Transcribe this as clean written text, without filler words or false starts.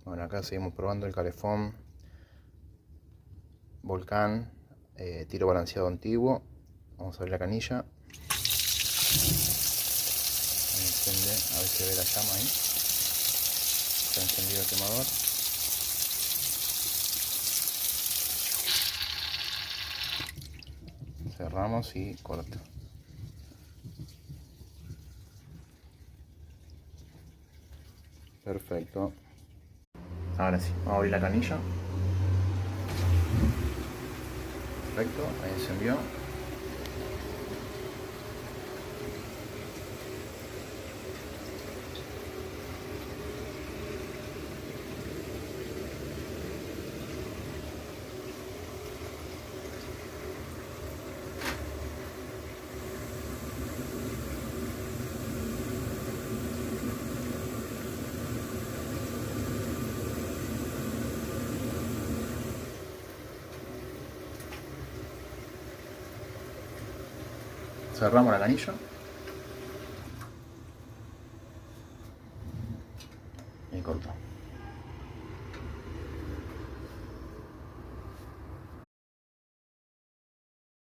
Bueno, acá seguimos probando el calefón Volcán, tiro balanceado antiguo. Vamos a abrir la canilla. Enciende, a ver si ve la llama ahí. Está encendido el quemador. Cerramos y corto. Perfecto. Ahora sí, vamos a abrir la canilla. Perfecto, ahí encendió. Cerramos la canilla y cortamos.